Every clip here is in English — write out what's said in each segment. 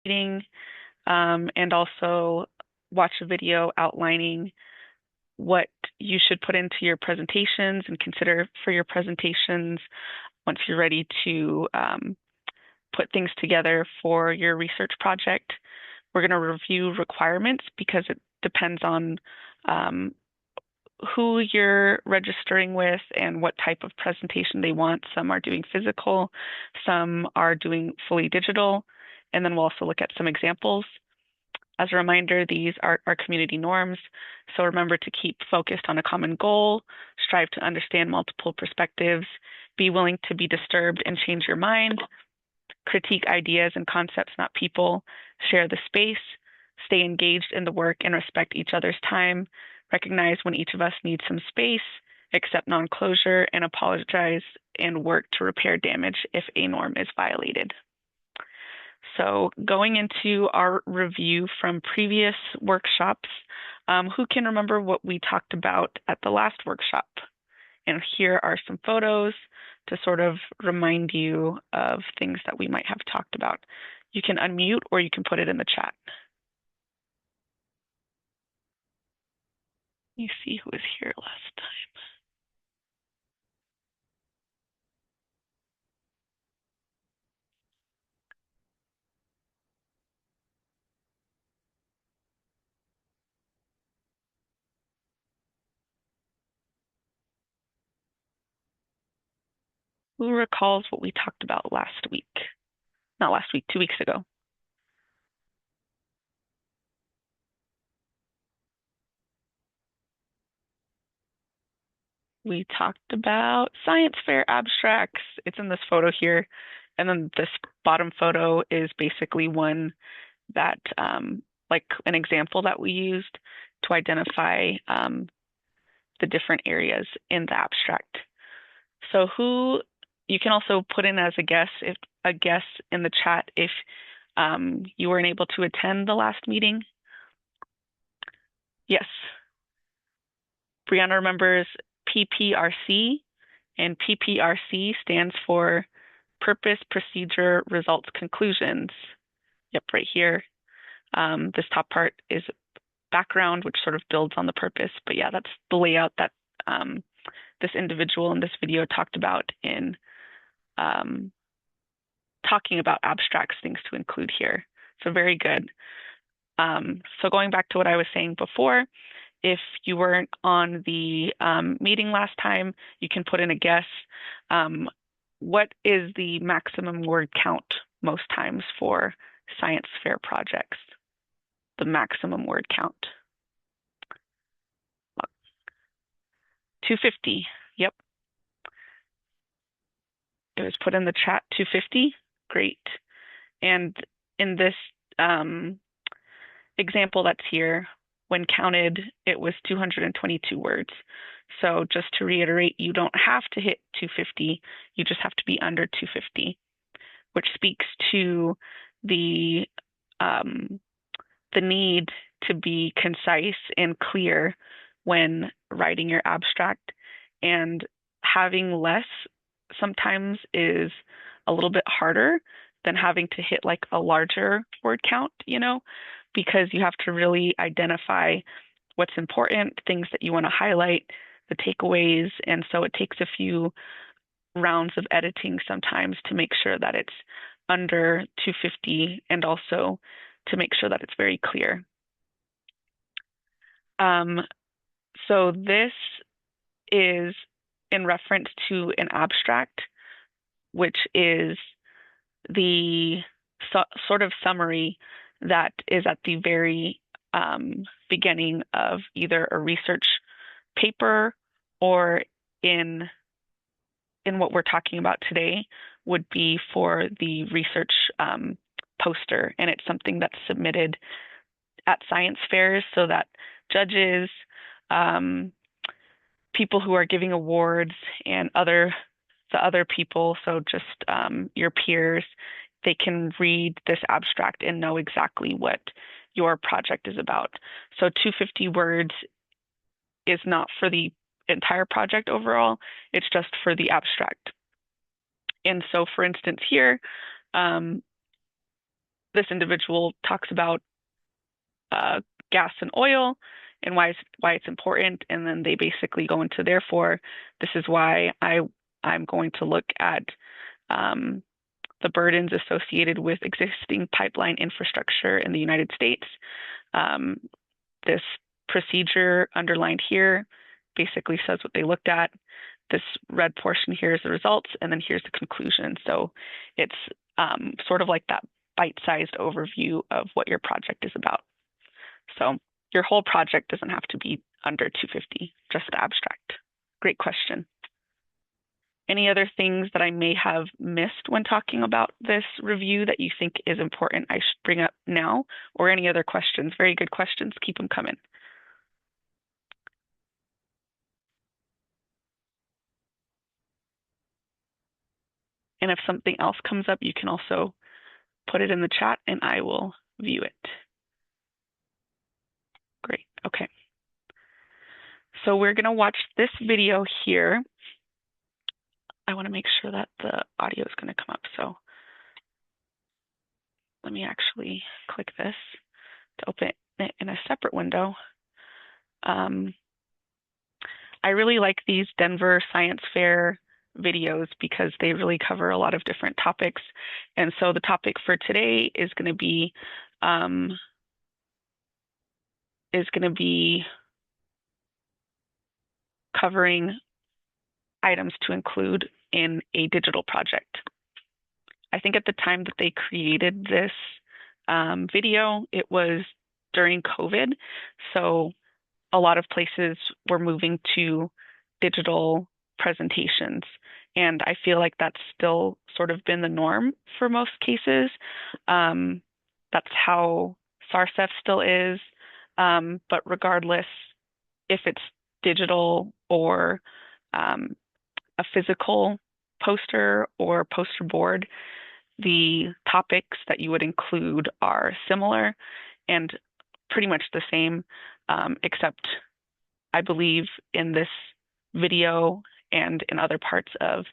meeting, and also watch a video outlining what you should put into your presentations and consider for your presentations once you're ready to put things together for your research project. We're going to review requirements because it depends on um, who you're registering with and what type of presentation they want. Some are doing physical, some are doing fully digital, and then we'll also look at some examples. As a reminder, these are our community norms, so remember to keep focused on a common goal, strive to understand multiple perspectives, be willing to be disturbed and change your mind, critique ideas and concepts, not people, share the space, stay engaged in the work and respect each other's time, recognize when each of us needs some space, accept non-closure, and apologize and work to repair damage if a norm is violated. So going into our review from previous workshops, who can remember what we talked about at the last workshop? And here are some photos to sort of remind you of things that we might have talked about. You can unmute or you can put it in the chat. Let me see who was here last time. Who recalls what we talked about last week? Not last week, 2 weeks ago. We talked about science fair abstracts. It's in this photo here. And then this bottom photo is basically one that, like an example that we used to identify the different areas in the abstract. So you can also put in as a guest in the chat if you weren't able to attend the last meeting. Yes. Brianna remembers PPRC, and PPRC stands for Purpose, Procedure, Results, Conclusions. Yep, right here. This top part is background, which sort of builds on the purpose. But yeah, that's the layout that this individual in this video talked about in talking about abstracts, things to include here. So very good. So going back to what I was saying before, if you weren't on the meeting last time, you can put in a guess. What is the maximum word count most times for science fair projects? The maximum word count. 250. Yep. It was put in the chat, 250. Great. And in this example that's here, when counted, it was 222 words. So just to reiterate, you don't have to hit 250. You just have to be under 250, which speaks to the need to be concise and clear when writing your abstract. And having less sometimes is a little bit harder than having to hit like a larger word count, because you have to really identify what's important, things that you want to highlight, the takeaways. And so it takes a few rounds of editing sometimes to make sure that it's under 250 and also to make sure that it's very clear. So this is in reference to an abstract, which is the sort of summary that is at the very beginning of either a research paper or in what we're talking about today would be for the research poster. And it's something that's submitted at science fairs so that judges, people who are giving awards, and the other people, so just your peers, they can read this abstract and know exactly what your project is about. So 250 words is not for the entire project overall, it's just for the abstract. And so for instance here, this individual talks about gas and oil and why it's important, and then they basically go into therefore this is why I'm going to look at the burdens associated with existing pipeline infrastructure in the United States. This procedure underlined here basically says what they looked at. This red portion here is the results, and then here's the conclusion. So it's sort of like that bite-sized overview of what your project is about. So your whole project doesn't have to be under 250, just the abstract. Great question. Any other things that I may have missed when talking about this review that you think is important I should bring up now, or any other questions? Very good questions. Keep them coming. And if something else comes up, you can also put it in the chat and I will view it. Great. Okay. So we're going to watch this video here. I want to make sure that the audio is going to come up. So let me actually click this to open it in a separate window. I really like these Denver Science Fair videos because they really cover a lot of different topics. And so the topic for today is going to be covering items to include in a digital project. I think at the time that they created this video, it was during COVID. So a lot of places were moving to digital presentations. And I feel like that's still sort of been the norm for most cases. That's how SARCEF still is. But regardless, if it's digital or a physical poster or poster board, the topics that you would include are similar and pretty much the same, except I believe in this video and in other parts of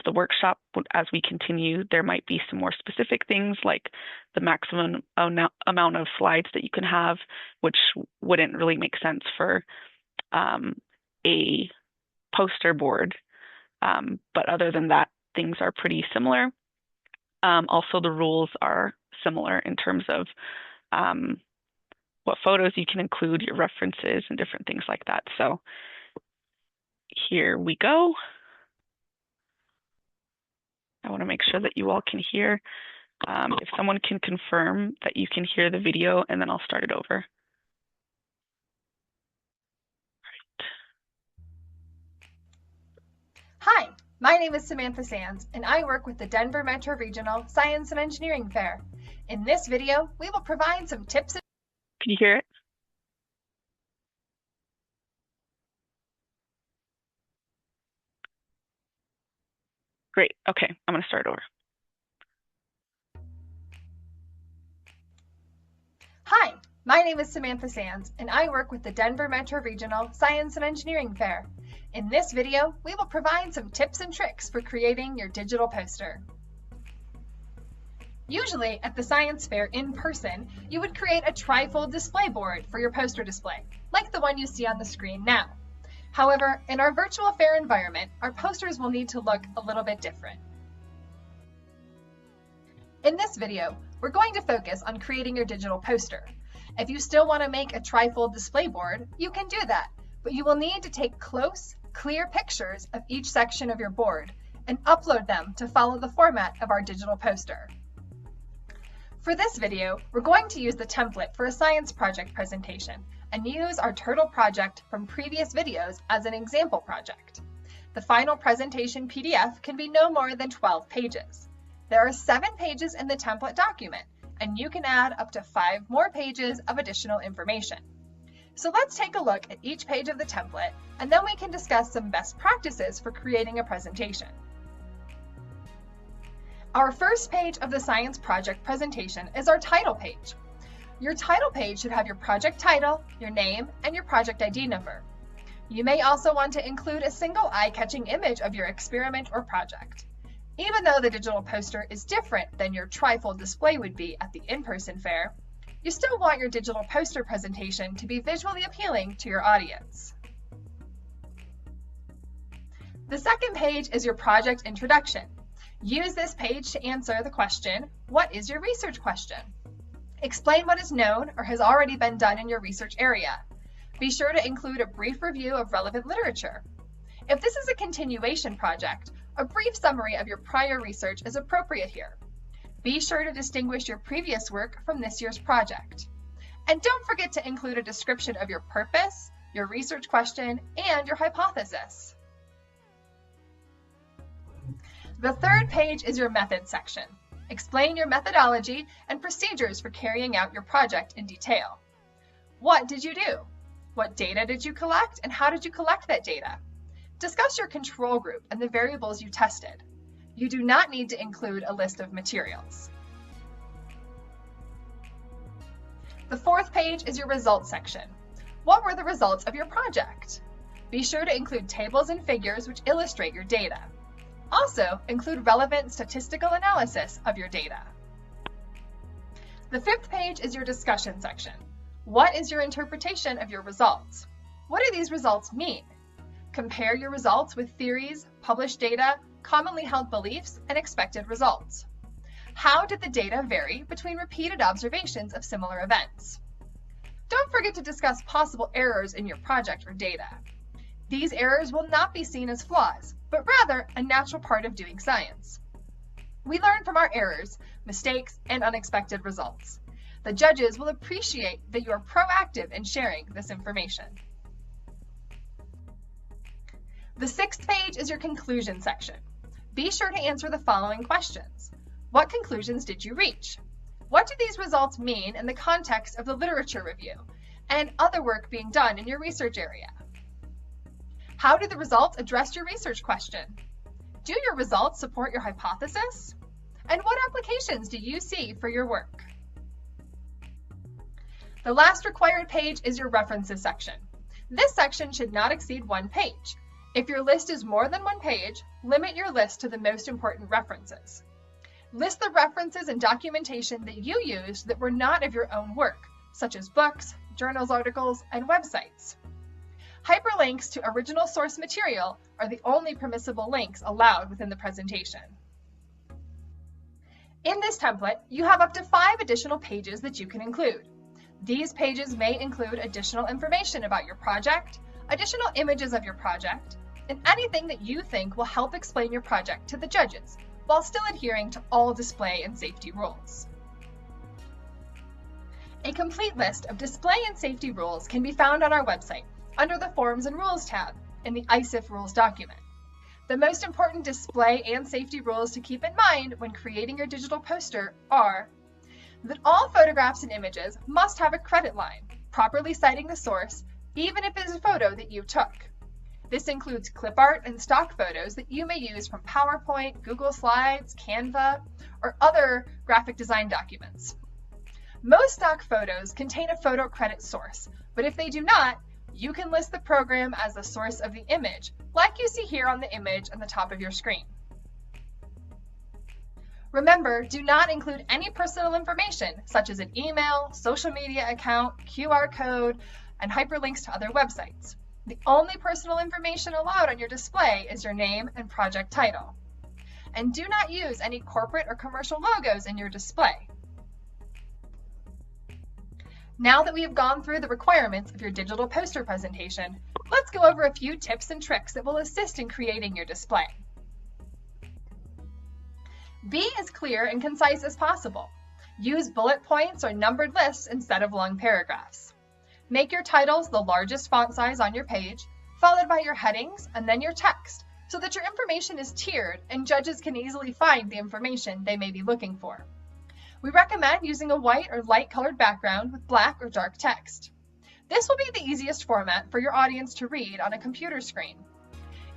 the workshop, as we continue, there might be some more specific things like the maximum amount of slides that you can have, which wouldn't really make sense for a poster board. But other than that, things are pretty similar. Also, the rules are similar in terms of what photos you can include, your references, and different things like that. So here we go. I want to make sure that you all can hear. If someone can confirm that you can hear the video, and then I'll start it over. Hi, my name is Samantha Sands, and I work with the Denver Metro Regional Science and Engineering Fair. In this video, we will provide some tips. Can you hear it? Great. Okay, I'm going to start over. Hi, my name is Samantha Sands, and I work with the Denver Metro Regional Science and Engineering Fair. In this video, we will provide some tips and tricks for creating your digital poster. Usually, at the science fair in person, you would create a trifold display board for your poster display, like the one you see on the screen now. However, in our virtual fair environment, our posters will need to look a little bit different. In this video, we're going to focus on creating your digital poster. If you still want to make a trifold display board, you can do that, but you will need to take close, clear pictures of each section of your board and upload them to follow the format of our digital poster. For this video, we're going to use the template for a science project presentation and use our turtle project from previous videos as an example project. The final presentation PDF can be no more than 12 pages. There are 7 pages in the template document, and you can add up to 5 more pages of additional information. So let's take a look at each page of the template, and then we can discuss some best practices for creating a presentation. Our first page of the science project presentation is our title page. Your title page should have your project title, your name, and your project ID number. You may also want to include a single eye-catching image of your experiment or project. Even though the digital poster is different than your trifold display would be at the in-person fair, you still want your digital poster presentation to be visually appealing to your audience. The second page is your project introduction. Use this page to answer the question, what is your research question? Explain what is known or has already been done in your research area. Be sure to include a brief review of relevant literature. If this is a continuation project, a brief summary of your prior research is appropriate here. Be sure to distinguish your previous work from this year's project. And don't forget to include a description of your purpose, your research question, and your hypothesis. The third page is your methods section. Explain your methodology and procedures for carrying out your project in detail. What did you do? What data did you collect, and how did you collect that data? Discuss your control group and the variables you tested. You do not need to include a list of materials. The fourth page is your results section. What were the results of your project? Be sure to include tables and figures which illustrate your data. Also, include relevant statistical analysis of your data. The fifth page is your discussion section. What is your interpretation of your results? What do these results mean? Compare your results with theories, published data, commonly held beliefs, and expected results. How did the data vary between repeated observations of similar events? Don't forget to discuss possible errors in your project or data. These errors will not be seen as flaws, but rather a natural part of doing science. We learn from our errors, mistakes, and unexpected results. The judges will appreciate that you are proactive in sharing this information. The sixth page is your conclusion section. Be sure to answer the following questions. What conclusions did you reach? What do these results mean in the context of the literature review and other work being done in your research area? How do the results address your research question? Do your results support your hypothesis? And what applications do you see for your work? The last required page is your references section. This section should not exceed 1 page. If your list is more than 1 page, limit your list to the most important references. List the references and documentation that you used that were not of your own work, such as books, journals articles, and websites. Hyperlinks to original source material are the only permissible links allowed within the presentation. In this template, you have up to 5 additional pages that you can include. These pages may include additional information about your project, additional images of your project, and anything that you think will help explain your project to the judges, while still adhering to all display and safety rules. A complete list of display and safety rules can be found on our website under the Forms and Rules tab in the ISIF rules document. The most important display and safety rules to keep in mind when creating your digital poster are that all photographs and images must have a credit line, properly citing the source, even if it is a photo that you took. This includes clip art and stock photos that you may use from PowerPoint, Google Slides, Canva, or other graphic design documents. Most stock photos contain a photo credit source, but if they do not, you can list the program as the source of the image, like you see here on the image on the top of your screen. Remember, do not include any personal information, such as an email, social media account, QR code, and hyperlinks to other websites. The only personal information allowed on your display is your name and project title. And do not use any corporate or commercial logos in your display. Now that we have gone through the requirements of your digital poster presentation, let's go over a few tips and tricks that will assist in creating your display. Be as clear and concise as possible. Use bullet points or numbered lists instead of long paragraphs. Make your titles the largest font size on your page, followed by your headings and then your text, so that your information is tiered and judges can easily find the information they may be looking for. We recommend using a white or light colored background with black or dark text. This will be the easiest format for your audience to read on a computer screen.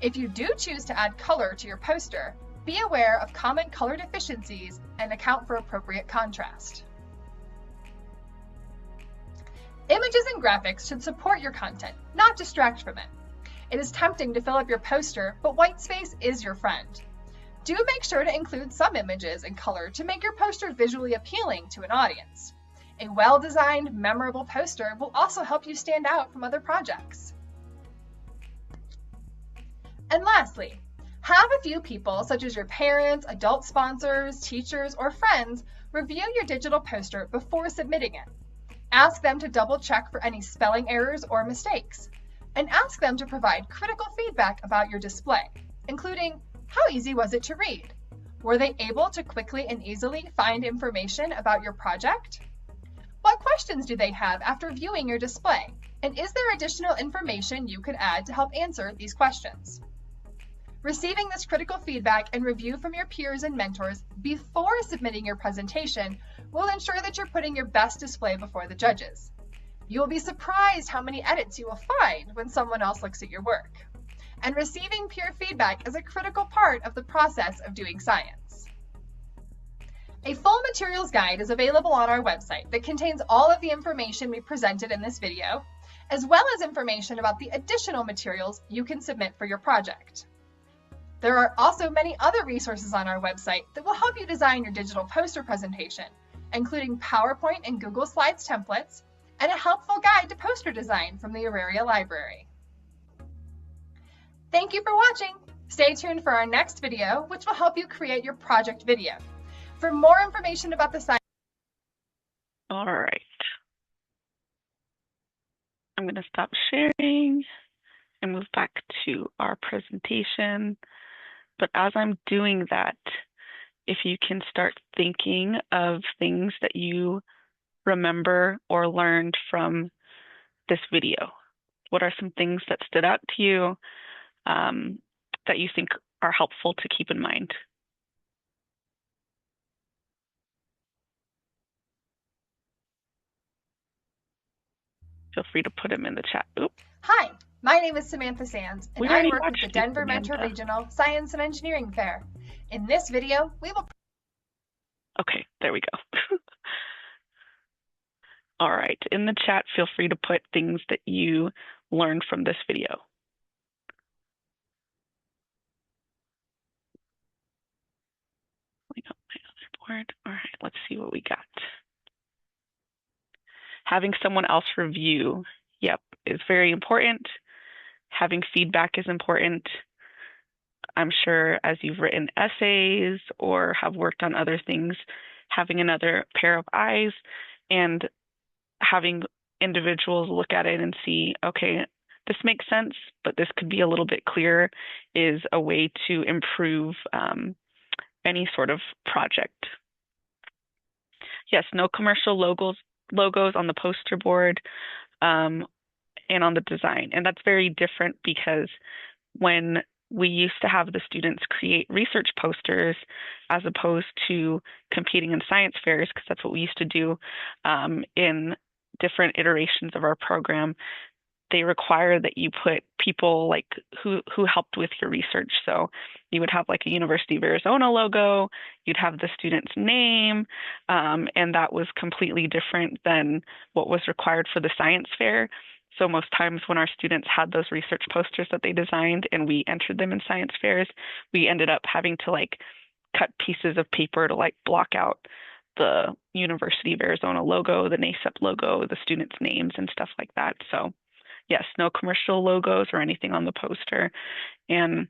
If you do choose to add color to your poster, be aware of common color deficiencies and account for appropriate contrast. Images and graphics should support your content, not distract from it. It is tempting to fill up your poster, but white space is your friend. Do make sure to include some images in color to make your poster visually appealing to an audience. A well-designed, memorable poster will also help you stand out from other projects. And lastly, have a few people, such as your parents, adult sponsors, teachers, or friends, review your digital poster before submitting it. Ask them to double check for any spelling errors or mistakes, and ask them to provide critical feedback about your display, including how easy was it to read? Were they able to quickly and easily find information about your project? What questions do they have after viewing your display? And is there additional information you could add to help answer these questions? Receiving this critical feedback and review from your peers and mentors before submitting your presentation will ensure that you're putting your best display before the judges. You will be surprised how many edits you will find when someone else looks at your work. And receiving peer feedback is a critical part of the process of doing science. A full materials guide is available on our website that contains all of the information we presented in this video, as well as information about the additional materials you can submit for your project. There are also many other resources on our website that will help you design your digital poster presentation, including PowerPoint and Google Slides templates, and a helpful guide to poster design from the Auraria Library. Thank you for watching. Stay tuned for our next video, which will help you create your project video. For more information about the science. All right. I'm going to stop sharing and move back to our presentation. But as I'm doing that, if you can start thinking of things that you remember or learned from this video. What are some things that stood out to you that you think are helpful to keep in mind? Feel free to put them in the chat. Oop. Hi, my name is Samantha Sands, and I work with the Denver Samantha. Metro Regional Science and Engineering Fair. In this video, we will... Okay, there we go. All right, in the chat, feel free to put things that you learned from this video. Pulling up my other board. All right, let's see what we got. Having someone else review, yep, is very important. Having feedback is important. I'm sure as you've written essays or have worked on other things, having another pair of eyes and having individuals look at it and see, okay, this makes sense, but this could be a little bit clearer, is a way to improve any sort of project. Yes, no commercial logos on the poster board and on the design. And that's very different because when we used to have the students create research posters as opposed to competing in science fairs, because that's what we used to do in different iterations of our program, they require that you put people like who helped with your research. So you would have like a University of Arizona logo, you'd have the student's name, and that was completely different than what was required for the science fair. So most times when our students had those research posters that they designed and we entered them in science fairs, we ended up having to like cut pieces of paper to like block out the University of Arizona logo, the NASEP logo, the students' names and stuff like that. So yes, no commercial logos or anything on the poster. And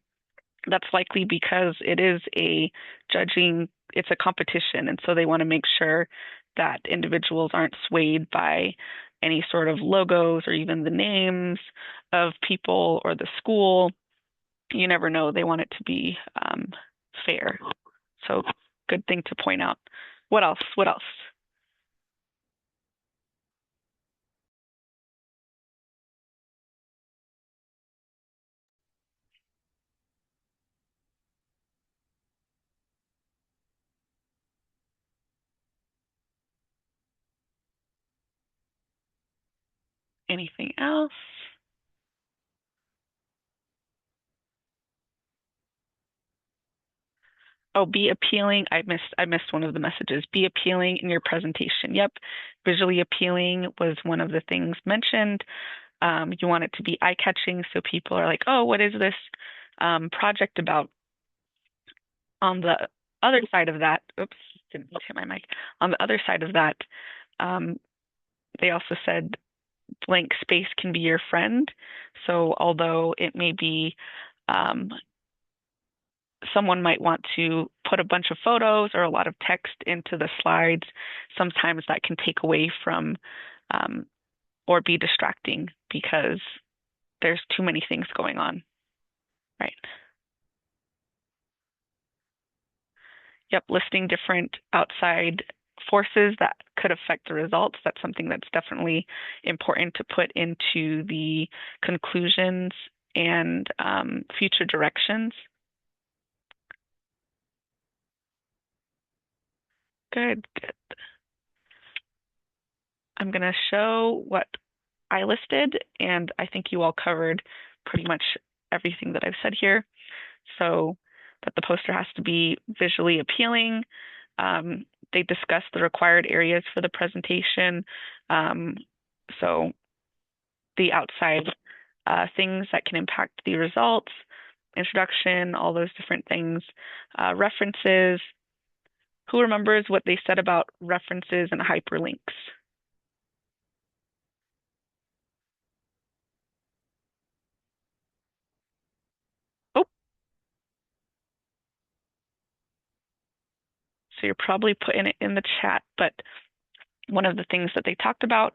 that's likely because it is it's a competition. And so they want to make sure that individuals aren't swayed by any sort of logos or even the names of people or the school. You never know. They want it to be fair. So good thing to point out. What else? What else? Anything else? Oh, be appealing. I missed one of the messages. Be appealing in your presentation. Yep. Visually appealing was one of the things mentioned. You want it to be eye-catching so people are like, oh, what is this project about? On the other side of that, oops, didn't hit my mic. On the other side of that, um, they also said blank space can be your friend. So although it may be um, someone might want to put a bunch of photos or a lot of text into the slides, sometimes that can take away from um, or be distracting because there's too many things going on, right? Yep, listing different outside forces that could affect the results. That's something that's definitely important to put into the conclusions and future directions. Good, good. I'm going to show what I listed, and I think you all covered pretty much everything that I've said here. So that the poster has to be visually appealing. They discussed the required areas for the presentation. So the outside things that can impact the results, introduction, all those different things, references. Who remembers what they said about references and hyperlinks? Oh, so you're probably putting it in the chat, but one of the things that they talked about,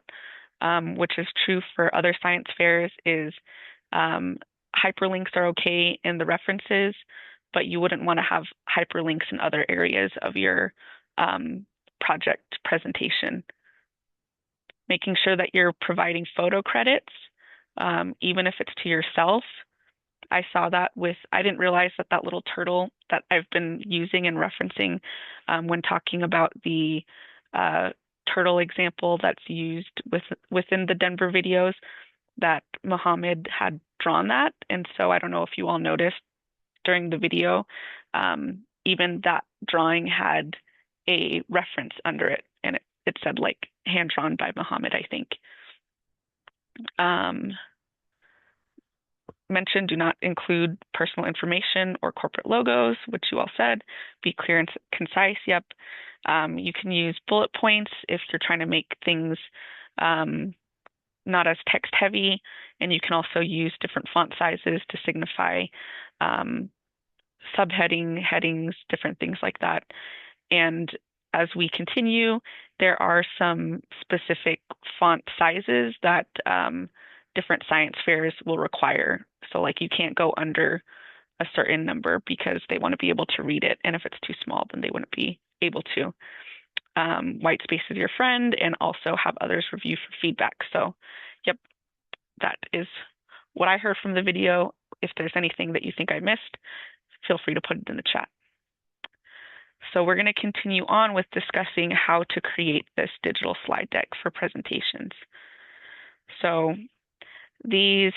which is true for other science fairs, is um, hyperlinks are okay in the references, but you wouldn't want to have hyperlinks in other areas of your project presentation. Making sure that you're providing photo credits, even if it's to yourself. I saw that I didn't realize that that little turtle that I've been using and referencing when talking about the uh, turtle example that's used within the Denver videos, that Mohammed had drawn that. And so I don't know if you all noticed during the video, even that drawing had a reference under it, and it said like hand drawn by Mohammed, I think. Um, Mentioned do not include personal information or corporate logos, which you all said. Be clear and concise. Yep. You can use bullet points if you're trying to make things not as text heavy, and you can also use different font sizes to signify subheading, headings, different things like that. And as we continue, there are some specific font sizes that different science fairs will require. So like you can't go under a certain number because they want to be able to read it. And if it's too small, then they wouldn't be able to. White space is your friend, and also have others review for feedback. So, yep, that is what I heard from the video. If there's anything that you think I missed, feel free to put it in the chat. So we're going to continue on with discussing how to create this digital slide deck for presentations. So these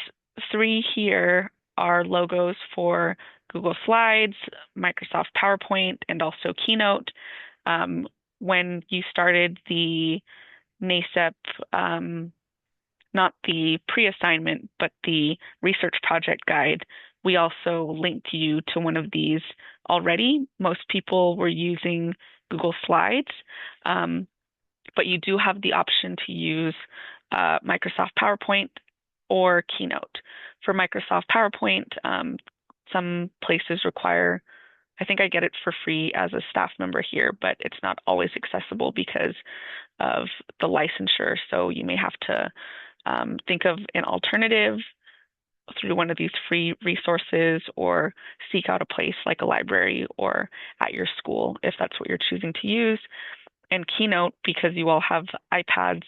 three here are logos for Google Slides, Microsoft PowerPoint, and also Keynote. When you started the NASEP, not the pre-assignment, but the research project guide, we also linked you to one of these already. Most people were using Google Slides, but you do have the option to use Microsoft PowerPoint or Keynote. For Microsoft PowerPoint, some places require, I think I get it for free as a staff member here, but it's not always accessible because of the licensure. So you may have to think of an alternative through one of these free resources, or seek out a place like a library or at your school if that's what you're choosing to use. And Keynote, because you all have iPads,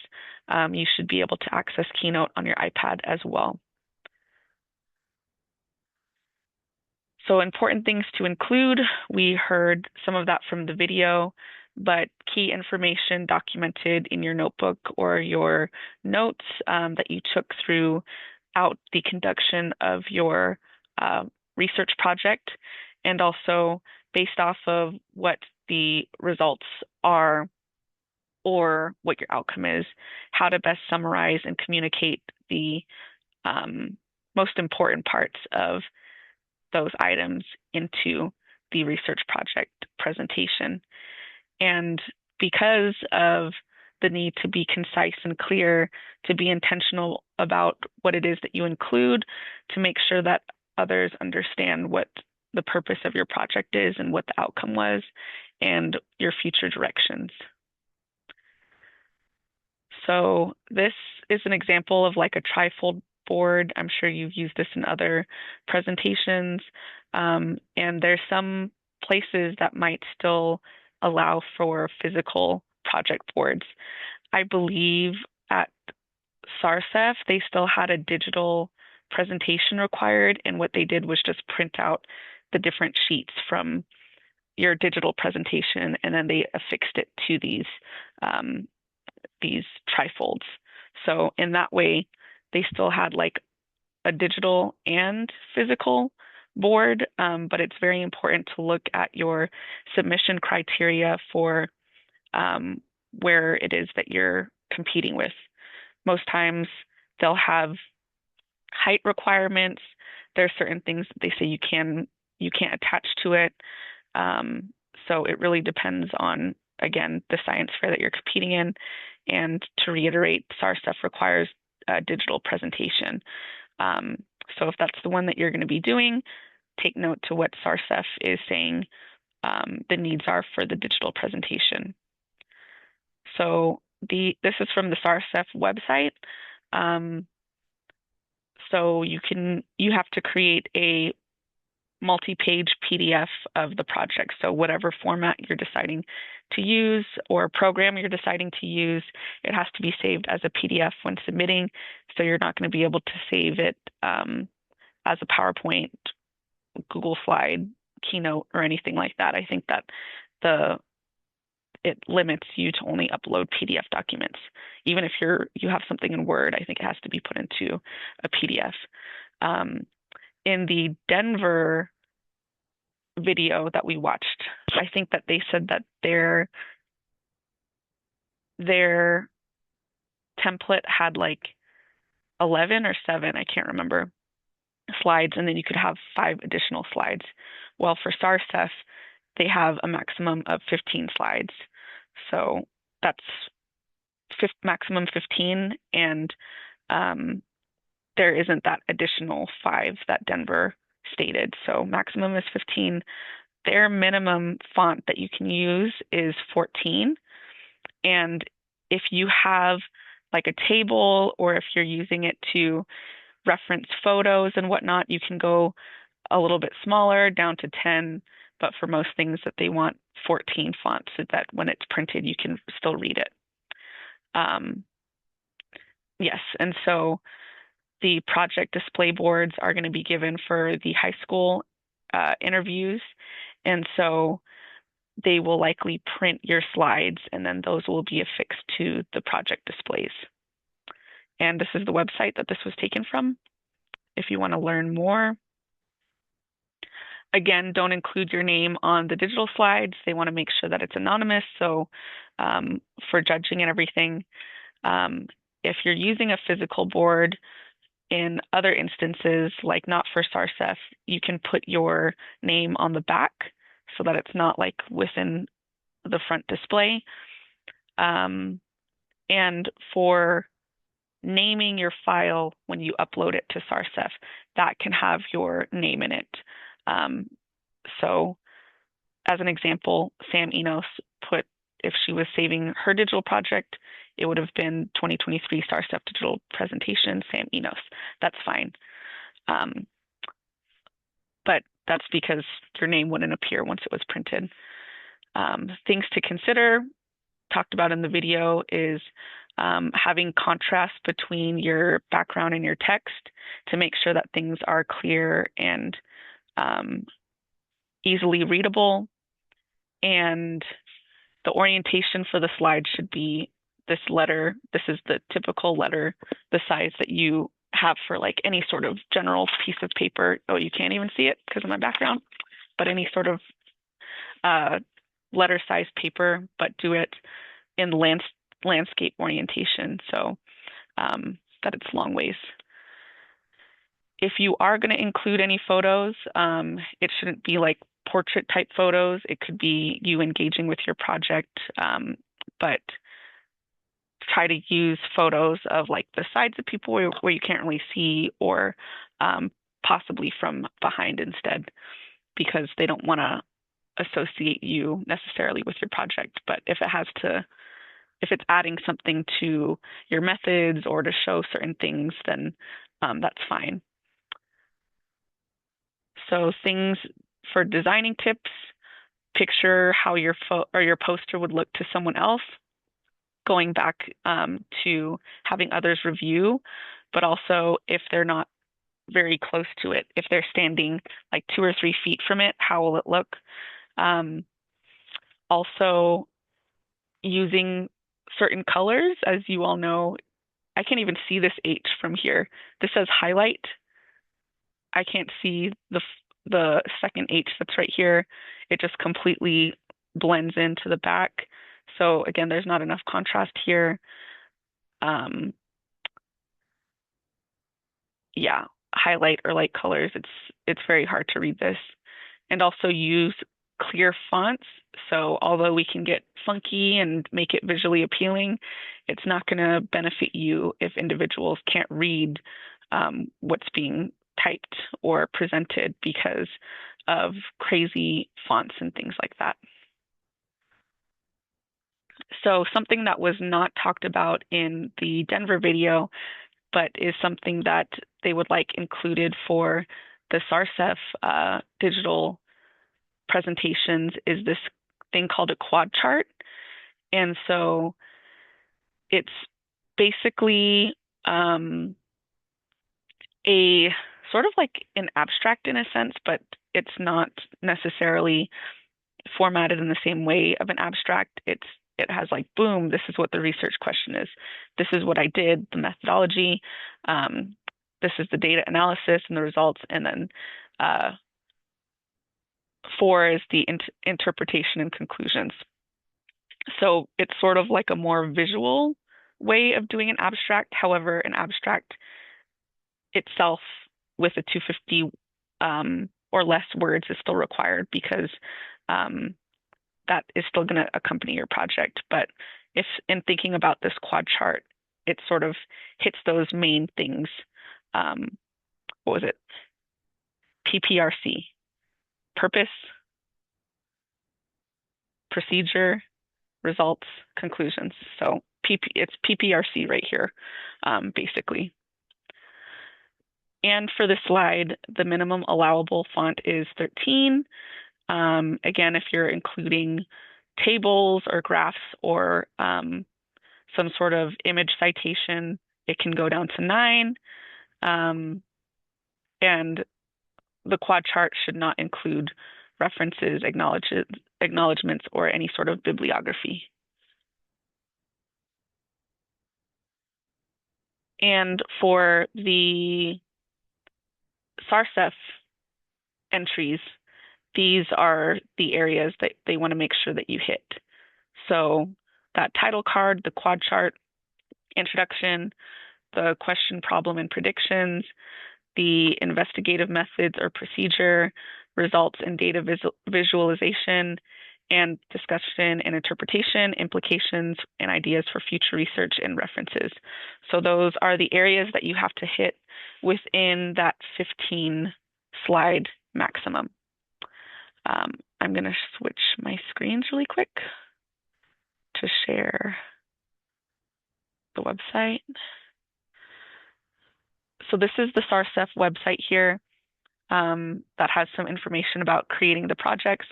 you should be able to access Keynote on your iPad as well. So important things to include, we heard some of that from the video, but key information documented in your notebook or your notes that you took throughout the conduction of your research project, and also based off of what the results are or what your outcome is, how to best summarize and communicate the most important parts of those items into the research project presentation. And because of the need to be concise and clear, to be intentional about what it is that you include, to make sure that others understand what the purpose of your project is and what the outcome was, and your future directions. So this is an example of like a trifold board. I'm sure you've used this in other presentations. And there's some places that might still allow for physical project boards. I believe at SARSEF, they still had a digital presentation required, and what they did was just print out the different sheets from your digital presentation, and then they affixed it to these trifolds. So in that way, they still had like a digital and physical board, but it's very important to look at your submission criteria for where it is that you're competing with. Most times they'll have height requirements. There are certain things that they say you can't attach to it. So it really depends on, again, the science fair that you're competing in. And to reiterate, SARSEF requires a digital presentation. So if that's the one that you're going to be doing, take note to what SARSEF is saying the needs are for the digital presentation. So this is from the SARSEF website. So you have to create a multi-page PDF of the project. So whatever format you're deciding to use or program you're deciding to use, it has to be saved as a PDF when submitting. So you're not going to be able to save it as a PowerPoint, Google slide, Keynote, or anything like that. I think that it limits you to only upload PDF documents. Even if you have something in Word, I think it has to be put into a PDF. In the Denver video that we watched, I think that they said that their template had like 11 or 7, I can't remember, slides, and then you could have 5 additional slides. Well, for SARSEF, they have a maximum of 15 slides. So that's maximum 15, and there isn't that additional 5 that Denver stated. So maximum is 15. Their minimum font that you can use is 14. And if you have like a table, or if you're using it to reference photos and whatnot, you can go a little bit smaller, down to 10. But for most things that they want 14 fonts, so that when it's printed, you can still read it. Yes, and so the project display boards are going to be given for the high school interviews. And so they will likely print your slides, and then those will be affixed to the project displays. And this is the website that this was taken from, if you want to learn more. Again, don't include your name on the digital slides. They want to make sure that it's anonymous, so for judging and everything. If you're using a physical board, in other instances, like not for SARSEF, you can put your name on the back so that it's not like within the front display. And for naming your file when you upload it to SARSEF, that can have your name in it. So as an example, Sam Enos put, if she was saving her digital project, it would have been 2023 SARSEF digital presentation, Sam Enos. That's fine. But that's because your name wouldn't appear once it was printed. Things to consider, talked about in the video, is having contrast between your background and your text to make sure that things are clear and easily readable. And the orientation for the slide should be this letter. This is the typical letter, the size that you have for like any sort of general piece of paper. Oh, you can't even see it because of my background, but any sort of letter size paper, but do it in landscape orientation, so that it's long ways. If you are going to include any photos, it shouldn't be like portrait type photos. It could be you engaging with your project, but try to use photos of like the sides of people where you can't really see, or possibly from behind instead, because they don't want to associate you necessarily with your project. But if it's adding something to your methods or to show certain things, then that's fine. So things for designing tips: picture how your poster would look to someone else, going back to having others review, but also if they're not very close to it, if they're standing like 2 or 3 feet from it, how will it look? Um, Also, using certain colors, as you all know, I can't even see this H from here. This says highlight. I can't see the second H that's right here. It just completely blends into the back. So again, there's not enough contrast here. Um, yeah, highlight or light colors. It's very hard to read this. And also use clear fonts. So although we can get funky and make it visually appealing, it's not going to benefit you if individuals can't read what's being typed or presented because of crazy fonts and things like that. So something that was not talked about in the Denver video, but is something that they would like included for the SARSEF digital presentations, is this thing called a quad chart. And so it's basically a sort of like an abstract in a sense, but it's not necessarily formatted in the same way of an abstract. It has like, boom, this is what the research question is. This is what I did, the methodology. This is the data analysis and the results. And then 4 is the interpretation and conclusions. So it's sort of like a more visual way of doing an abstract. However, an abstract itself with a 250 or less words is still required, because that is still going to accompany your project. But if in thinking about this quad chart, it sort of hits those main things. What was it? PPRC: purpose, procedure, results, conclusions. So it's PPRC right here, basically. And for this slide, the minimum allowable font is 13. Again, if you're including tables or graphs or some sort of image citation, it can go down to 9. And the quad chart should not include references, acknowledgements, or any sort of bibliography. And for the SARSEF entries, these are the areas that they want to make sure that you hit. So that title card, the quad chart, introduction, the question, problem, and predictions, the investigative methods or procedure, results and data visualization, and discussion and interpretation, implications, and ideas for future research and references. So those are the areas that you have to hit within that 15 slide maximum. I'm going to switch my screens really quick to share the website. So this is the SARSEF website here that has some information about creating the projects.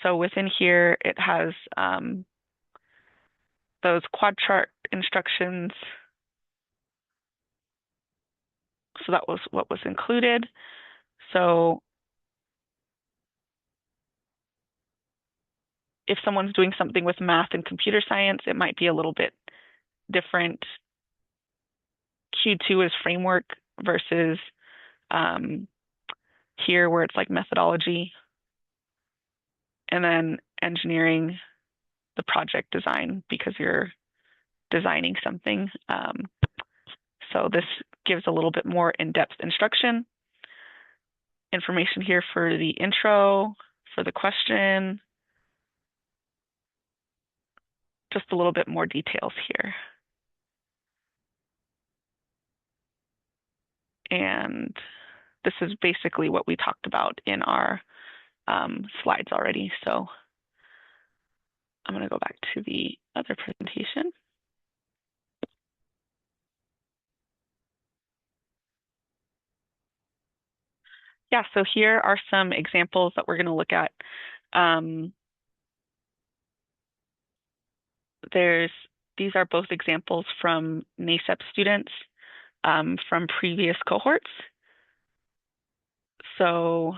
So within here, it has those quad chart instructions. So that was what was included. So if someone's doing something with math and computer science, it might be a little bit different. Q2 is framework versus here where it's like methodology. And then engineering, the project design, because you're designing something. So this gives a little bit more in-depth instruction. Information here for the intro, for the question. Just a little bit more details here. And this is basically what we talked about in our slides already. So I'm going to go back to the other presentation. Yeah, so here are some examples that we're going to look at. These are both examples from NASEP students from previous cohorts. So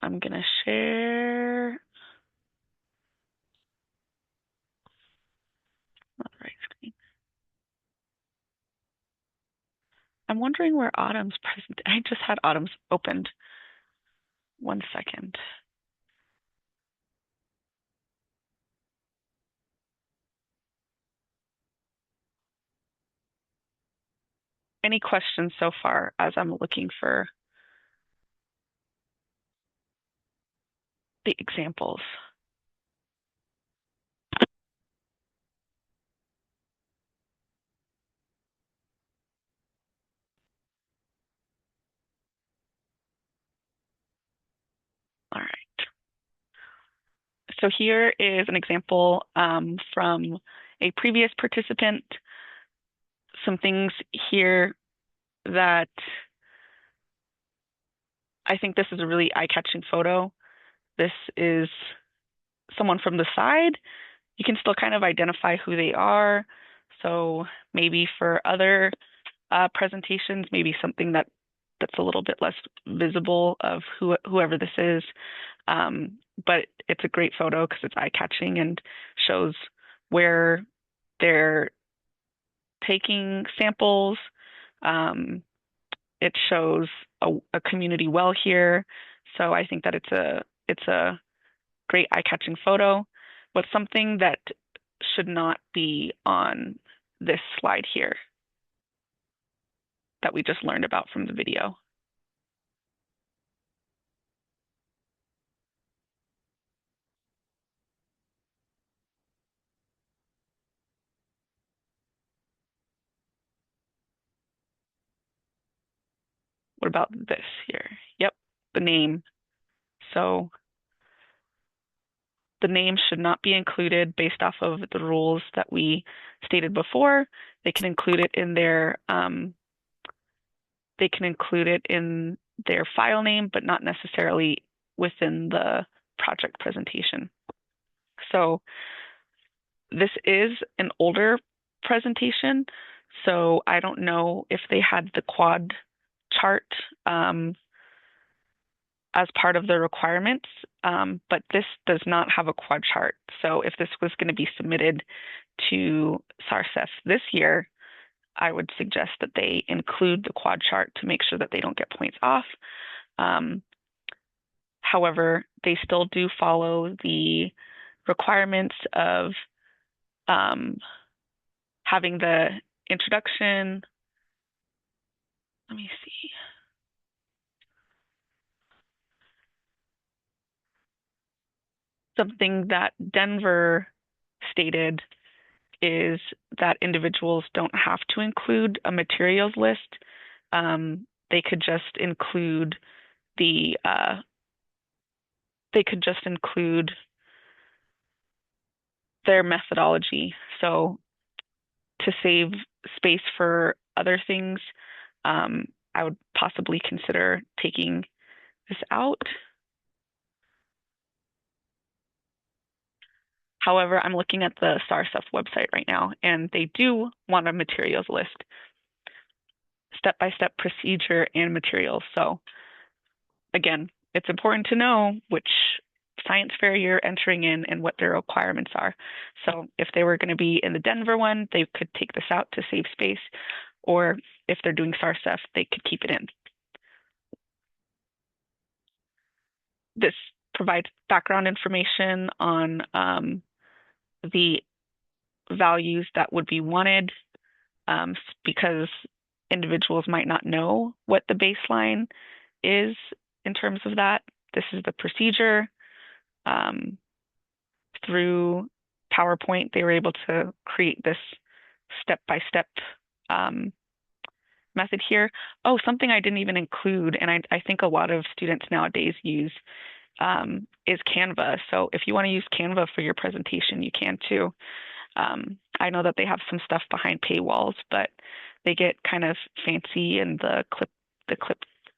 I'm going to share not the right screen. I'm wondering where Autumn's present. I just had Autumn's opened. 1 second. Any questions so far as I'm looking for the examples? All right. So here is an example from a previous participant. Some things here that I think this is a really eye-catching photo. This is someone from the side. You can still kind of identify who they are. So maybe for other presentations, maybe something that's a little bit less visible of whoever this is. But it's a great photo because it's eye-catching and shows where they're taking samples. It shows a community well here. So I think that it's a great eye-catching photo, but something that should not be on this slide here that we just learned about from the video. What about this here? Yep, the name. So the name should not be included based off of the rules that we stated before. They can include it in their file name, but not necessarily within the project presentation. So this is an older presentation, so I don't know if they had the quad chart as part of the requirements, but this does not have a quad chart. So if this was going to be submitted to SARCEF this year, I would suggest that they include the quad chart to make sure that they don't get points off. However, they still do follow the requirements of having the introduction. Let me see. Something that Denver stated is that individuals don't have to include a materials list. They could just include their methodology. So to save space for other things, I would possibly consider taking this out. However, I'm looking at the SARCEF website right now, and they do want a materials list, step-by-step procedure and materials. So again, it's important to know which science fair you're entering in and what their requirements are. So if they were going to be in the Denver one, they could take this out to save space, or if they're doing SARCEF, they could keep it in. This provides background information on the values that would be wanted because individuals might not know what the baseline is in terms of that. This is the procedure. Through PowerPoint, they were able to create this step-by-step method here. Oh, something I didn't even include, and I think a lot of students nowadays use is Canva. So if you want to use Canva for your presentation, you can too. I know that they have some stuff behind paywalls, but they get kind of fancy, and the clip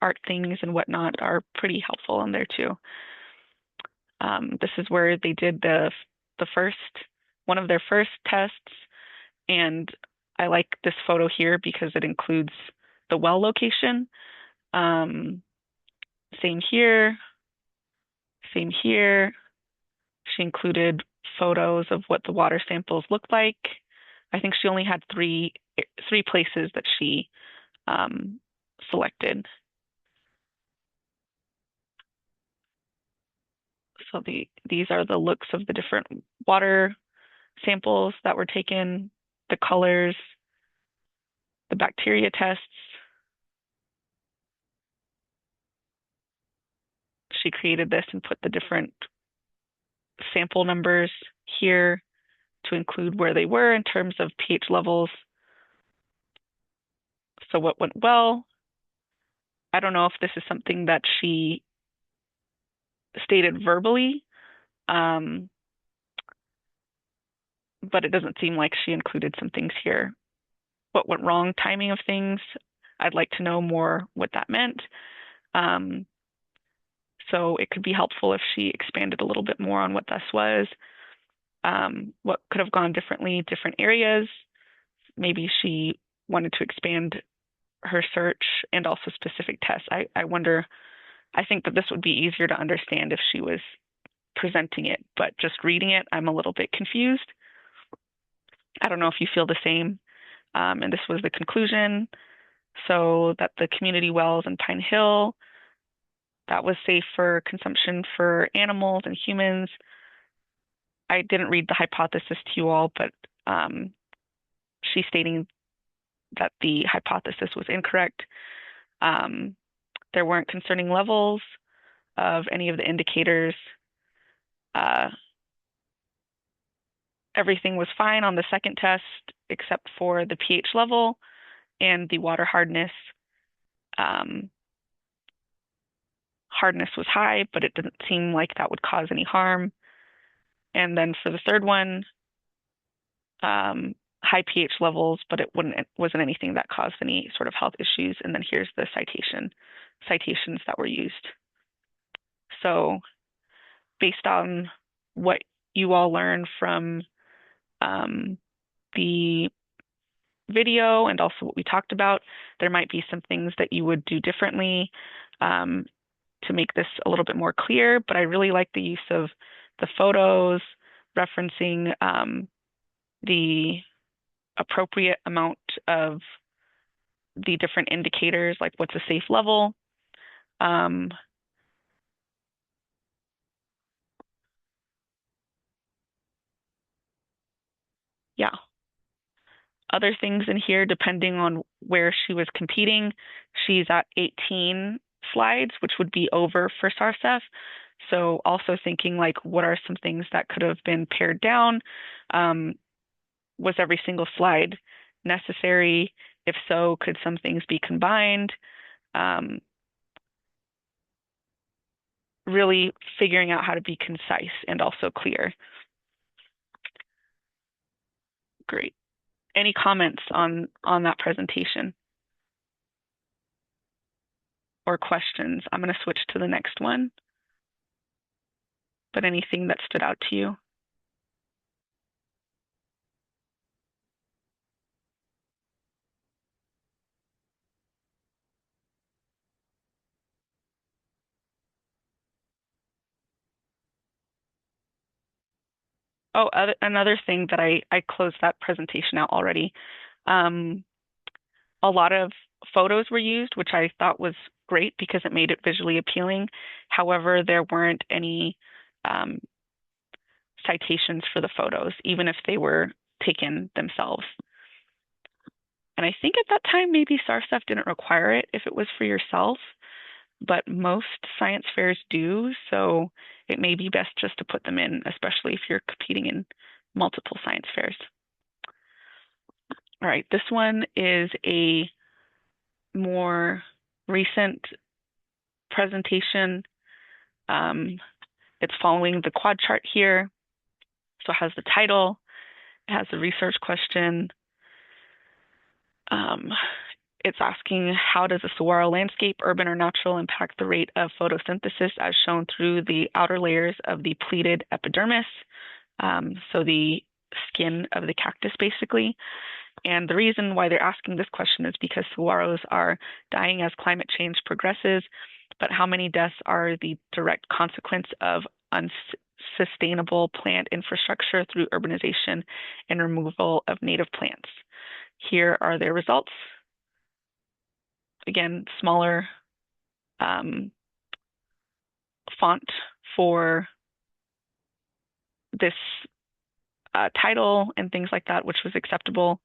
art things and whatnot are pretty helpful in there too. This is where they did the first one of their first tests, and I like this photo here because it includes the well location. Um, same here, same here. She included photos of what the water samples looked like. I think she only had three places that she selected. So these are the looks of the different water samples that were taken, the colors, the bacteria tests. She created this and put the different sample numbers here to include where they were in terms of pH levels. So what went well? I don't know if this is something that she stated verbally, um, but it doesn't seem like she included some things here. What went wrong? Timing of things. I'd like to know more what that meant. Um, so it could be helpful if she expanded a little bit more on what this was. What could have gone differently, different areas. Maybe she wanted to expand her search and also specific tests. I wonder, I think that this would be easier to understand if she was presenting it, but just reading it, I'm a little bit confused. I don't know if you feel the same. And this was the conclusion. So that the community wells in Pine Hill, that was safe for consumption for animals and humans. I didn't read the hypothesis to you all, but she's stating that the hypothesis was incorrect. There weren't concerning levels of any of the indicators. Everything was fine on the second test except for the pH level and the water hardness. Hardness was high, but it didn't seem like that would cause any harm. And then for the third one, high pH levels, but wasn't anything that caused any sort of health issues. And then here's the citations that were used. So based on what you all learned from the video and also what we talked about, there might be some things that you would do differently to make this a little bit more clear. But I really like the use of the photos, referencing the appropriate amount of the different indicators, like what's a safe level. Yeah. Other things in here, depending on where she was competing, she's at 18 slides, which would be over for SARSEF. So also thinking like, what are some things that could have been pared down? Was every single slide necessary? If so, could some things be combined? Really figuring out how to be concise and also clear. Great. Any comments on that presentation or questions? I'm going to switch to the next one. But anything that stood out to you? Oh, another thing that I closed that presentation out already. A lot of photos were used, which I thought was great because it made it visually appealing. However, there weren't any citations for the photos, even if they were taken themselves. And I think at that time, maybe SARSEF didn't require it if it was for yourself. but most science fairs do, so it may be best just to put them in, especially if you're competing in multiple science fairs. All right, this one is a more recent presentation. It's following the quad chart here. So it has the title, it has the research question. It's asking, how does the saguaro landscape, urban or natural, impact the rate of photosynthesis as shown through the outer layers of the pleated epidermis, so the skin of the cactus, basically. And the reason why they're asking this question is because saguaros are dying as climate change progresses, but how many deaths are the direct consequence of unsustainable plant infrastructure through urbanization and removal of native plants? Here are their results. Again, smaller font for this title and things like that, which was acceptable.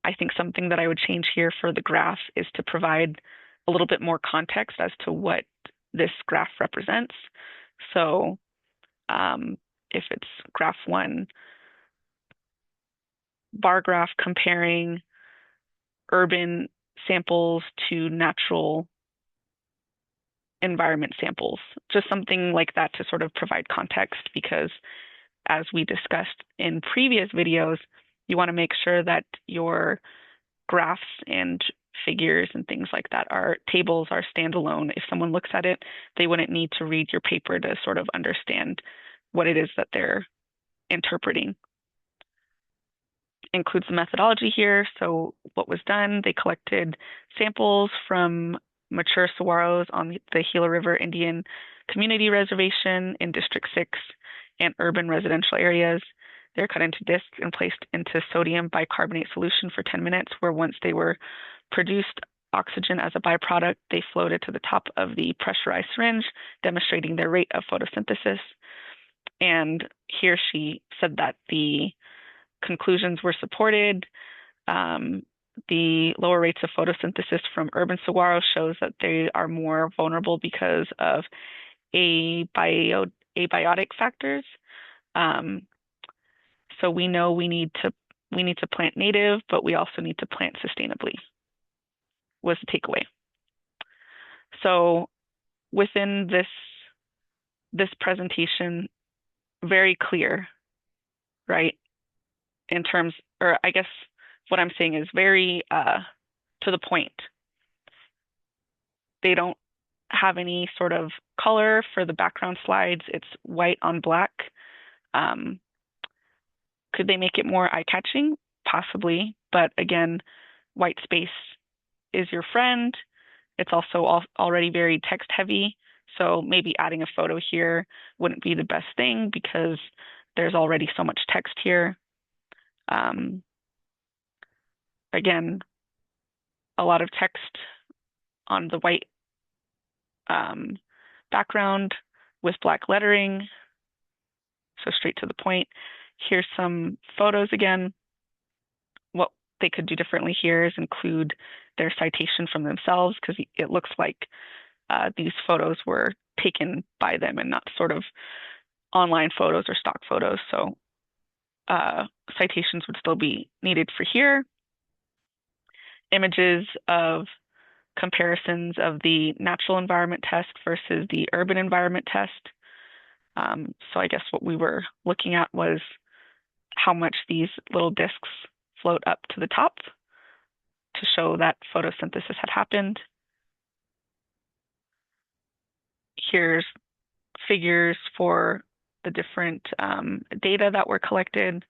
I think something that I would change here for the graph is to provide a little bit more context as to what this graph represents. So if it's graph 1, bar graph comparing urban samples to natural environment samples, just something like that to sort of provide context, because as we discussed in previous videos, you want to make sure that your graphs and figures and things like that are tables are standalone. If someone looks at it, they wouldn't need to read your paper to sort of understand what it is that they're interpreting. Includes the methodology here. So what was done, they collected samples from mature saguaros on the Gila River Indian Community Reservation in District 6 and urban residential areas. They're cut into discs and placed into sodium bicarbonate solution for 10 minutes, where once they were produced oxygen as a byproduct, they floated to the top of the pressurized syringe, demonstrating their rate of photosynthesis. And here she said that the conclusions were supported. The lower rates of photosynthesis from urban saguaro shows that they are more vulnerable because of abiotic factors. So we know we need to plant native, but we also need to plant sustainably, was the takeaway. So within this presentation, very clear, right? In terms, or I guess what I'm saying is very to the point. They don't have any sort of color for the background slides. It's white on black. Could they make it more eye-catching? Possibly, but again, white space is your friend. It's also already very text-heavy, so maybe adding a photo here wouldn't be the best thing because there's already so much text here. Again, a lot of text on the white background with black lettering, so straight to the point. Here's some photos again. What they could do differently here is include their citation from themselves, because it looks like these photos were taken by them and not sort of online photos or stock photos. So citations would still be needed for here. Images of comparisons of the natural environment test versus the urban environment test. So I guess what we were looking at was how much these little discs float up to the top to show that photosynthesis had happened. Here's figures for the different data that were collected.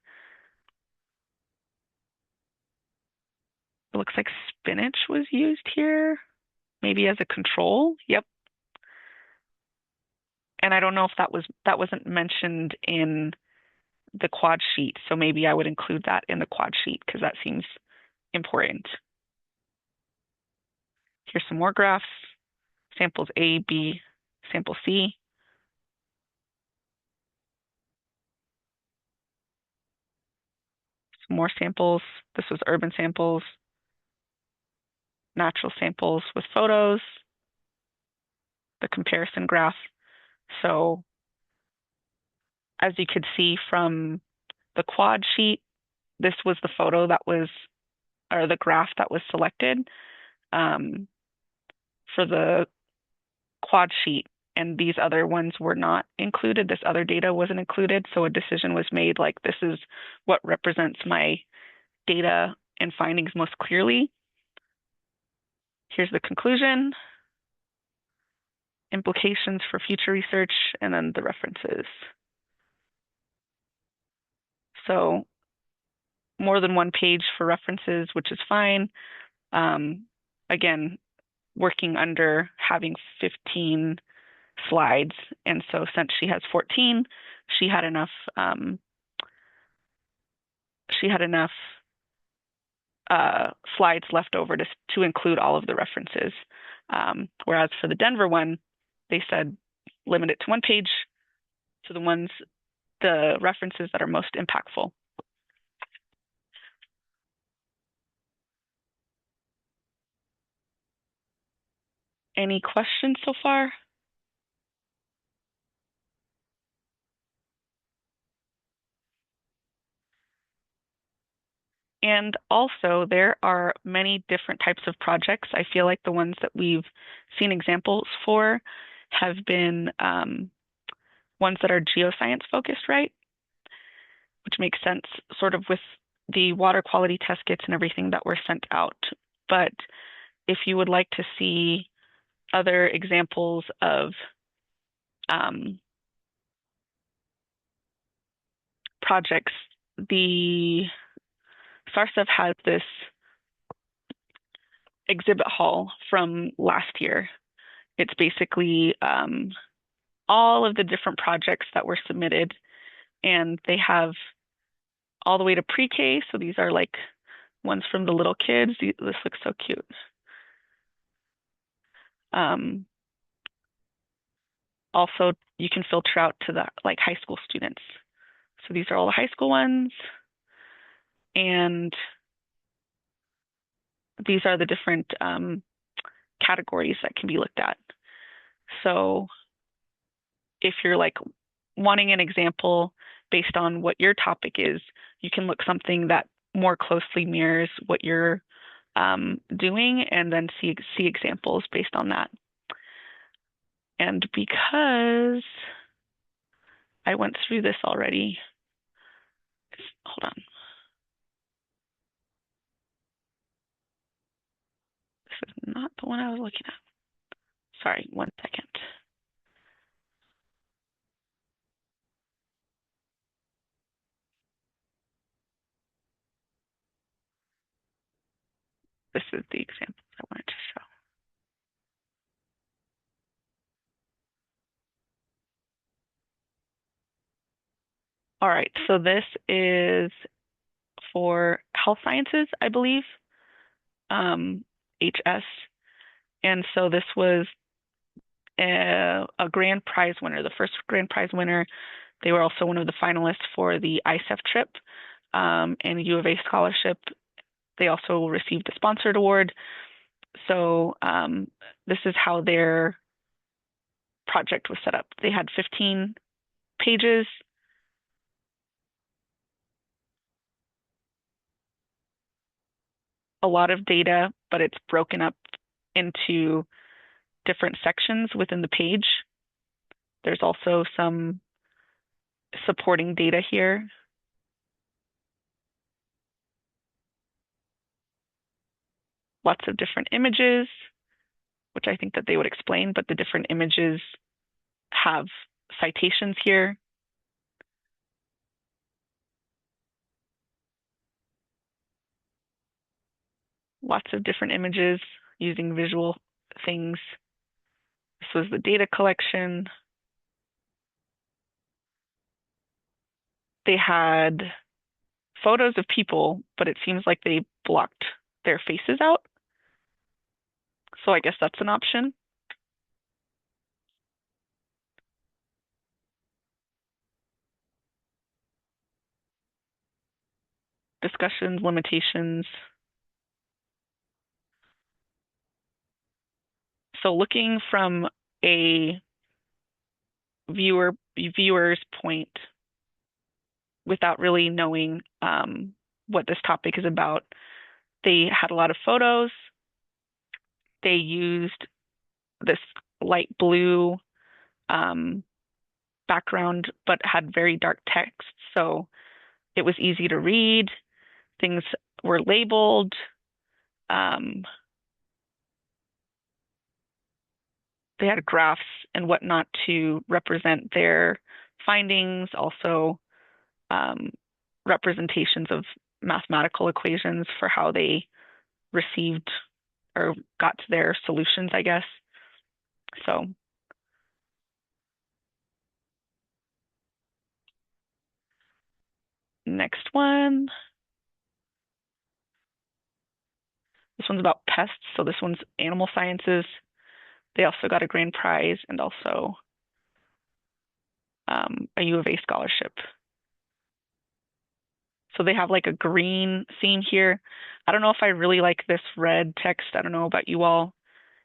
It looks like spinach was used here, maybe as a control. Yep. And I don't know if that wasn't mentioned in the quad sheet, so maybe I would include that in the quad sheet because that seems important. Here's some more graphs. Samples A, B, sample C. Some more samples. This was urban samples. natural samples with photos, the comparison graph. So as you could see from the quad sheet, this was the photo that was, or the graph that was selected um, for the quad sheet, and these other ones were not included. This other data wasn't included, so a decision was made like this is what represents my data and findings most clearly. Here's the conclusion, implications for future research, and then the references. So more than one page for references, which is fine. Again, working under having 15 slides. And so since she has 14, she had enough she had enough slides left over to include all of the references. Whereas for the Denver one, they said limit it to one page to the references that are most impactful. Any questions so far? And also, there are many different types of projects. I feel like the ones that we've seen examples for have been ones that are geoscience focused, right? Which makes sense sort of with the water quality test kits and everything that were sent out. But if you would like to see other examples of projects, the SARSEF has this exhibit hall from last year. It's basically all of the different projects that were submitted, and they have all the way to pre-K. So these are like ones from the little kids. This looks so cute. Also, you can filter out to the like high school students. So these are all the high school ones, and these are the different categories that can be looked at. So if you're like wanting an example based on what your topic is, you can look something that more closely mirrors what you're doing and then see examples based on that. And because I went through this already, hold on. This is not the one I was looking at. Sorry, 1 second. This is the example I wanted to show. All right, so this is for health sciences, I believe, HS. And so this was a grand prize winner, the first grand prize winner. They were also one of the finalists for the ISEF trip and U of A scholarship. They also received a sponsored award. So this is how their project was set up. They had 15 pages. A lot of data, but it's broken up into different sections within the page. There's also some supporting data here. Lots of different images, which I think that they would explain, but the different images have citations here. Lots of different images using visual things. This was the data collection. They had photos of people, but it seems like they blocked their faces out. So I guess that's an option. Discussions, limitations. So looking from a viewer's point without really knowing what this topic is about, they had a lot of photos. They used this light blue um, background, but had very dark text. So it was easy to read. Things were labeled. Um, they had graphs and whatnot to represent their findings, also um, representations of mathematical equations for how they received or got to their solutions, I guess. So next one. This one's about pests. So this one's animal sciences. They also got a grand prize and also a U of A scholarship. So they have like a green theme here. I don't know if I really like this red text. I don't know about you all.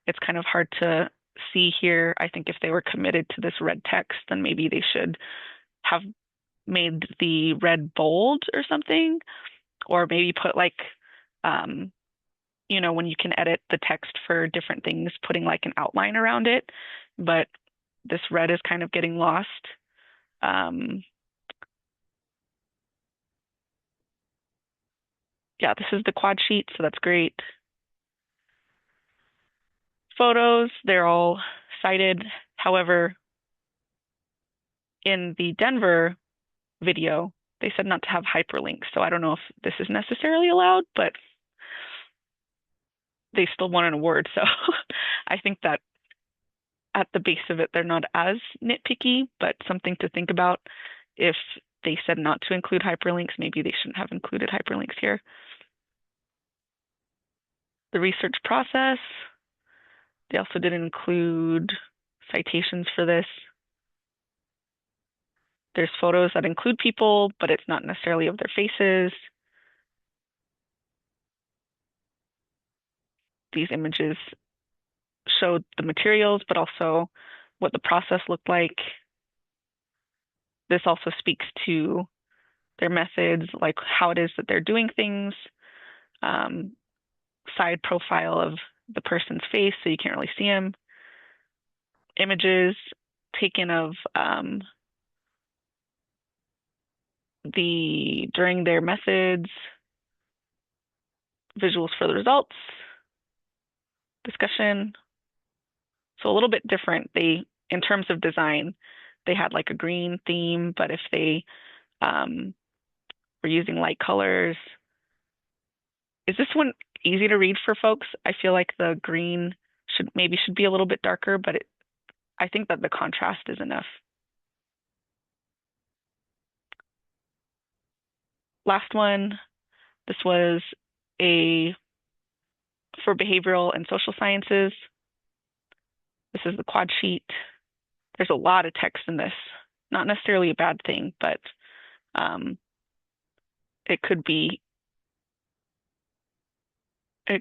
It's kind of hard to see here. I think if they were committed to this red text, then maybe they should have made the red bold or something, or maybe put like, um, when you can edit the text for different things, putting like an outline around it. But this red is kind of getting lost. Um, yeah, this is the quad sheet, so that's great. Photos, they're all cited. However, in the Denver video, they said not to have hyperlinks. So I don't know if this is necessarily allowed, but they still won an award. So I think that at the base of it, they're not as nitpicky, but something to think about. If they said not to include hyperlinks, maybe they shouldn't have included hyperlinks here. The research process, they also didn't include citations for this. There's photos that include people, but it's not necessarily of their faces. These images showed the materials, but also what the process looked like. This also speaks to their methods, like how it is that they're doing things. Side profile of the person's face, so you can't really see them. Images taken of during their methods, visuals for the results, discussion. So a little bit different. In terms of design, they had like a green theme, but if they were using light colors, is this one easy to read for folks? I feel like the green should be a little bit darker, but I think that the contrast is enough. Last one, this was a for behavioral and social sciences. This is the quad sheet. There's a lot of text in this. Not necessarily a bad thing, but it could be, I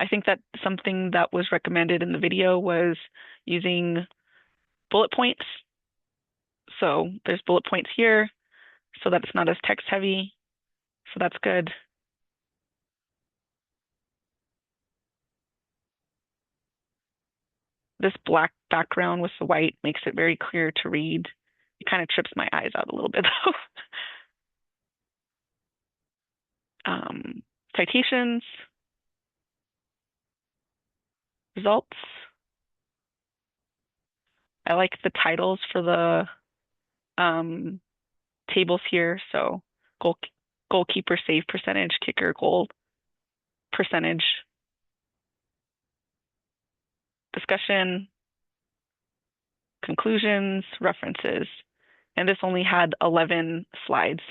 think that something that was recommended in the video was using bullet points. So there's bullet points here so that it's not as text heavy. So that's good. This black background with the white makes it very clear to read. It kind of trips my eyes out a little bit though. Citations, results. I like the titles for the tables here. So goalkeeper save percentage, kicker goal percentage, discussion, conclusions, references. And this only had 11 slides.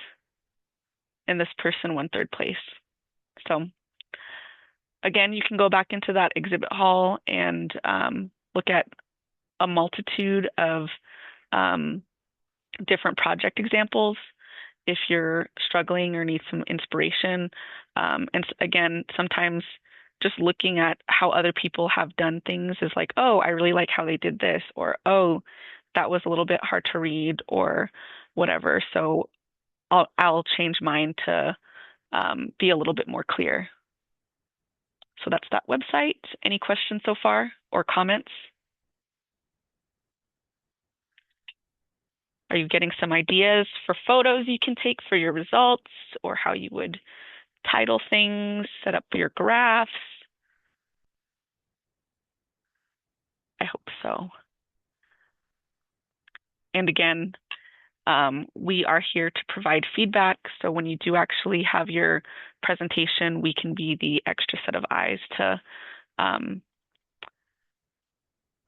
And this person won third place. So again, you can go back into that exhibit hall and look at a multitude of different project examples if you're struggling or need some inspiration. And again, sometimes just looking at how other people have done things is like, oh, I really like how they did this, or oh, that was a little bit hard to read, or whatever. So I'll change mine to be a little bit more clear. So that's that website. Any questions so far or comments? Are you getting some ideas for photos you can take for your results, or how you would title things, set up your graphs? I hope so. And again, we are here to provide feedback. So when you do actually have your presentation, we can be the extra set of eyes to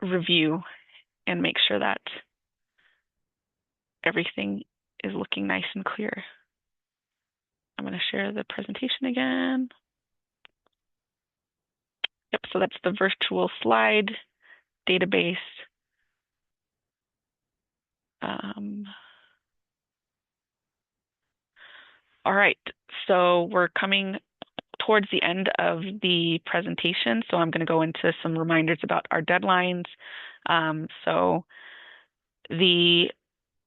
review and make sure that everything is looking nice and clear. I'm going to share the presentation again. Yep, so that's the virtual slide database. All right, so we're coming towards the end of the presentation, so I'm going to go into some reminders about our deadlines. So the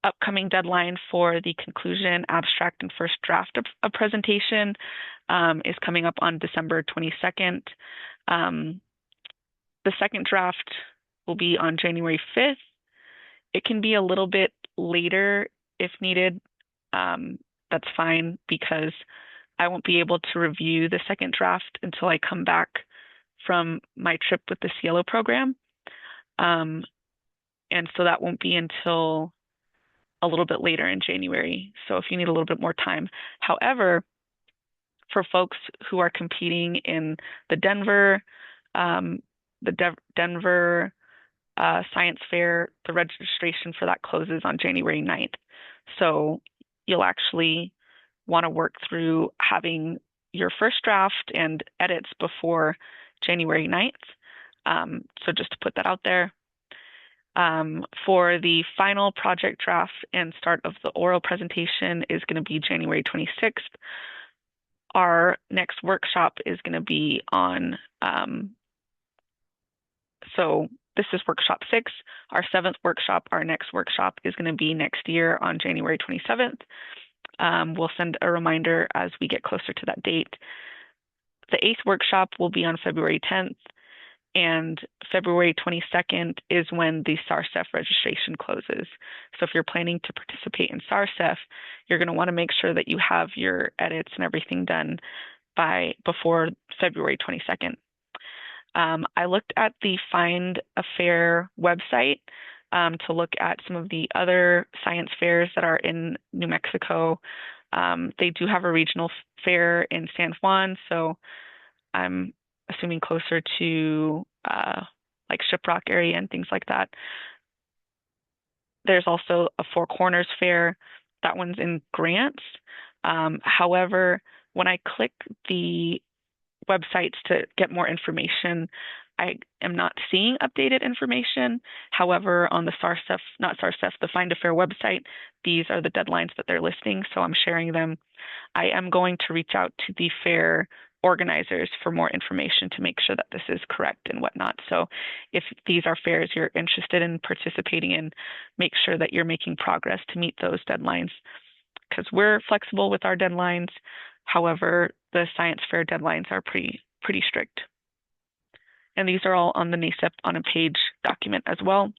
upcoming deadline for the conclusion, abstract, and first draft of a presentation is coming up on December 22nd. The second draft will be on January 5th. It can be a little bit later if needed. That's fine because I won't be able to review the second draft until I come back from my trip with the Cielo program. And so that won't be until a little bit later in January. So if you need a little bit more time. However, for folks who are competing in the Denver Science Fair, the registration for that closes on January 9th. So you'll actually want to work through having your first draft and edits before January 9th. So just to put that out there. For the final project draft and start of the oral presentation is going to be January 26th. Our next workshop is going to be on, so this is workshop 6. Our 7th workshop, our next workshop is going to be next year on January 27th. We'll send a reminder as we get closer to that date. The 8th workshop will be on February 10th, and February 22nd is when the SARCEF registration closes. So if you're planning to participate in SARCEF, you're going to want to make sure that you have your edits and everything done before February 22nd. I looked at the Find a Fair website to look at some of the other science fairs that are in New Mexico. They do have a regional fair in San Juan, so I'm assuming closer to like Shiprock area and things like that. There's also a Four Corners fair. That one's in Grants. However, when I click the websites to get more information, I am not seeing updated information. However, on the the Find a Fair website, these are the deadlines that they're listing, so I'm sharing them. I am going to reach out to the fair organizers for more information to make sure that this is correct and whatnot. So if these are fairs you're interested in participating in, make sure that you're making progress to meet those deadlines, because we're flexible with our deadlines. However, the science fair deadlines are pretty strict. And these are all on the NASEP on a page document as well,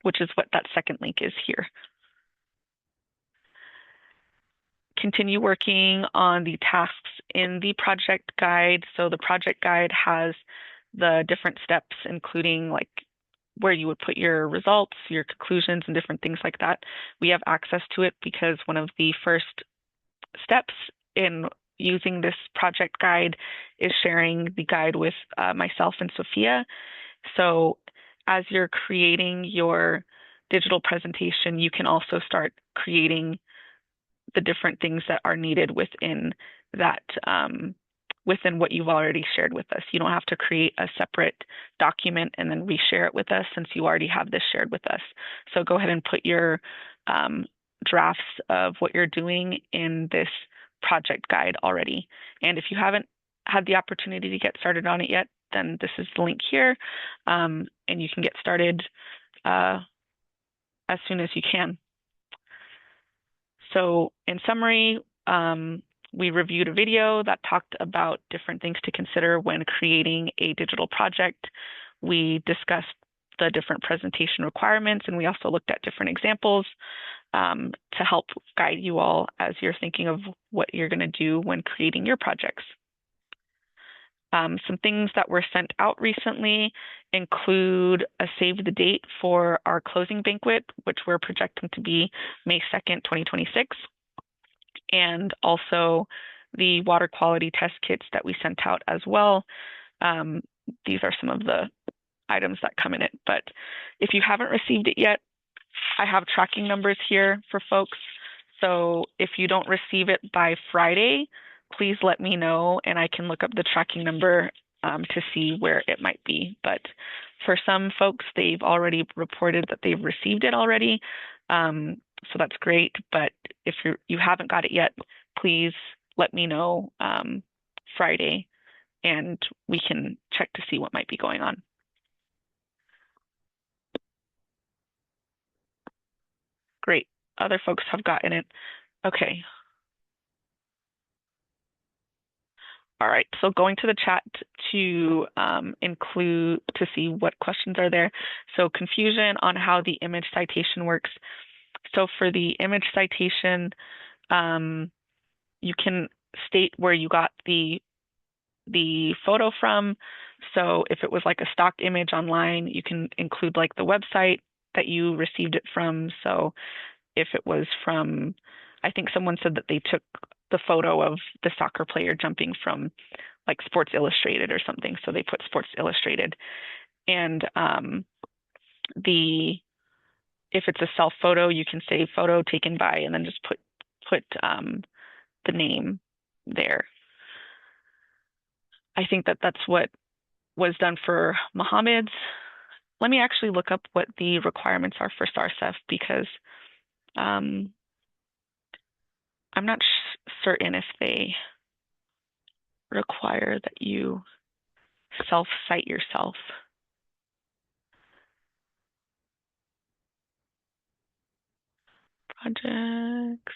which is what that second link is here. Continue working on the tasks in the project guide. So the project guide has the different steps, including like where you would put your results, your conclusions, and different things like that. We have access to it because one of the first steps in using this project guide is sharing the guide with myself and Sophia. So as you're creating your digital presentation, you can also start creating the different things that are needed within that, within what you've already shared with us. You don't have to create a separate document and then reshare it with us since you already have this shared with us. So go ahead and put your drafts of what you're doing in this project guide already. And if you haven't had the opportunity to get started on it yet, then this is the link here, and you can get started as soon as you can. So in summary, we reviewed a video that talked about different things to consider when creating a digital project. We discussed the different presentation requirements, and we also looked at different examples to help guide you all as you're thinking of what you're going to do when creating your projects. Some things that were sent out recently include a save the date for our closing banquet, which we're projecting to be May 2nd, 2026, and also the water quality test kits that we sent out as well. These are some of the items that come in it, but if you haven't received it yet, I have tracking numbers here for folks. So if you don't receive it by Friday, please let me know and I can look up the tracking number to see where it might be. But for some folks, they've already reported that they've received it already. So that's great. But if you haven't got it yet, please let me know Friday and we can check to see what might be going on. Great. Other folks have gotten it. Okay. All right, so going to the chat to see what questions are there. So confusion on how the image citation works. So for the image citation, you can state where you got the photo from. So if it was like a stock image online, you can include like the website that you received it from. So if it was from, I think someone said that they took the photo of the soccer player jumping from like Sports Illustrated or something. So they put Sports Illustrated. And if it's a self photo, you can say photo taken by and then just put the name there. I think that that's what was done for Mohammed's. Let me actually look up what the requirements are for SARSEF because I'm not certain if they require that you self-cite yourself. Projects.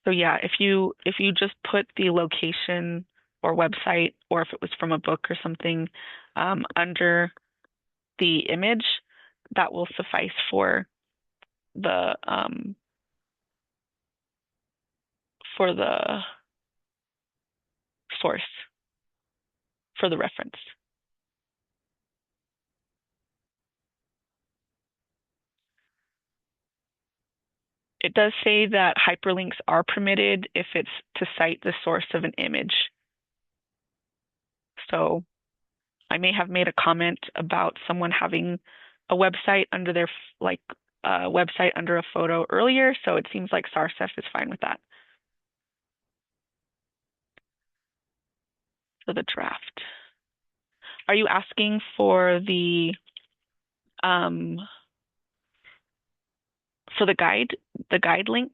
So yeah, if you just put the location or website, or if it was from a book or something under the image, that will suffice for the source for the reference. It does say that hyperlinks are permitted if it's to cite the source of an image. So I may have made a comment about someone having a website under their website under a photo earlier, so it seems like SARSEF is fine with that. For the draft. Are you asking for the guide link?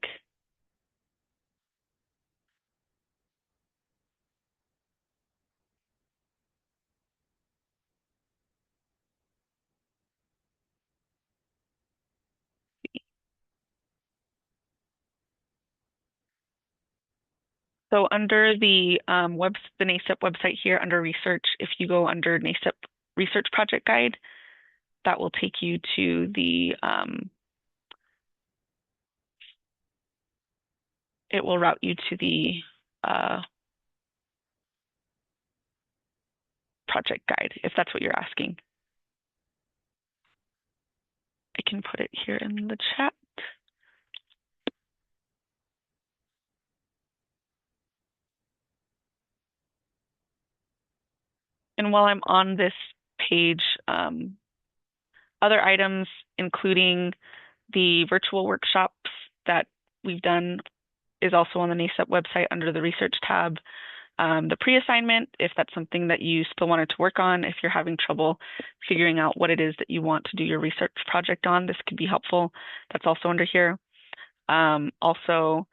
So under the NASEP website here under research, if you go under NASEP research project guide, that will take you to the it will route you to the project guide, if that's what you're asking. I can put it here in the chat. And while I'm on this page, other items, including the virtual workshops that we've done, is also on the NASEP website under the research tab. the pre-assignment, if that's something that you still wanted to work on. If you're having trouble figuring out what it is that you want to do your research project on, this could be helpful. That's also under here. Also,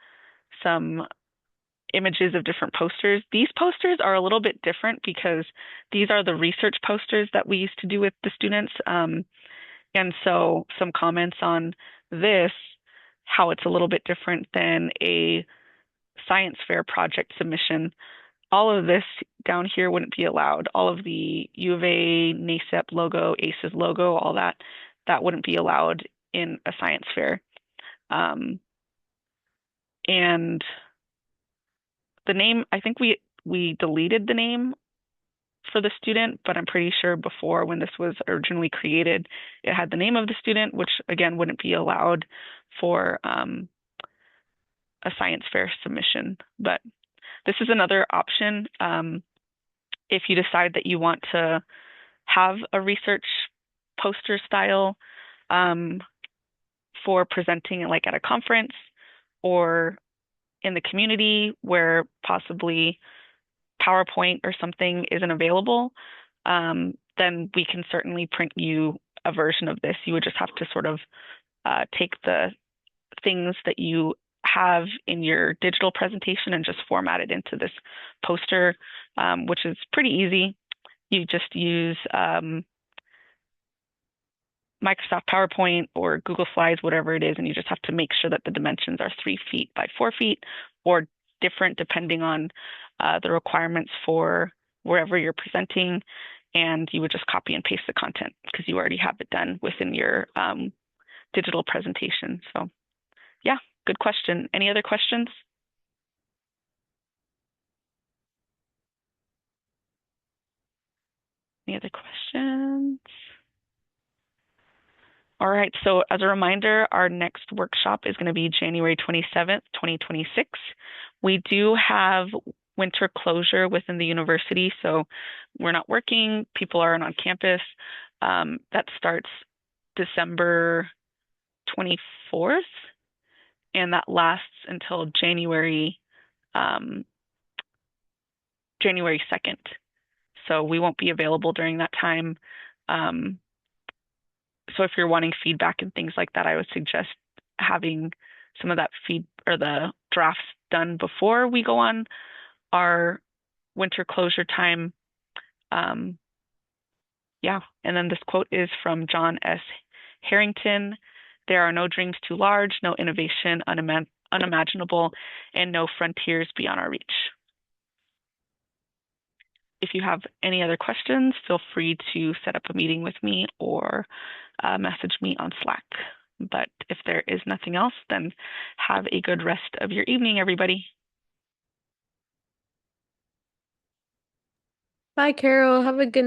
some images of different posters. These posters are a little bit different because these are the research posters that we used to do with the students. And so some comments on this, how it's a little bit different than a science fair project submission. All of this down here wouldn't be allowed. All of the U of A, NASEP logo, ACES logo, all that, that wouldn't be allowed in a science fair. And the name, I think we deleted the name for the student, but I'm pretty sure before when this was originally created, it had the name of the student, which again wouldn't be allowed for a science fair submission. But this is another option if you decide that you want to have a research poster style for presenting like at a conference or in the community where possibly PowerPoint or something isn't available, then we can certainly print you a version of this. You would just have to sort of take the things that you have in your digital presentation and just format it into this poster, which is pretty easy. You just use Microsoft PowerPoint or Google Slides, whatever it is, and you just have to make sure that the dimensions are 3 feet by 4 feet or different depending on the requirements for wherever you're presenting. And you would just copy and paste the content because you already have it done within your digital presentation. So yeah, good question. Any other questions? Any other questions? All right, so as a reminder, our next workshop is going to be January 27th, 2026. We do have winter closure within the university, so we're not working, people aren't on campus. That starts December 24th, and that lasts until January 2nd. So we won't be available during that time. So if you're wanting feedback and things like that, I would suggest having some of that feed or the drafts done before we go on our winter closure time. Yeah, and then this quote is from John S. Harrington. There are no dreams too large, no innovation unimaginable, and no frontiers beyond our reach. If you have any other questions, feel free to set up a meeting with me or message me on Slack. But if there is nothing else, then have a good rest of your evening, everybody. Bye, Carol. Have a good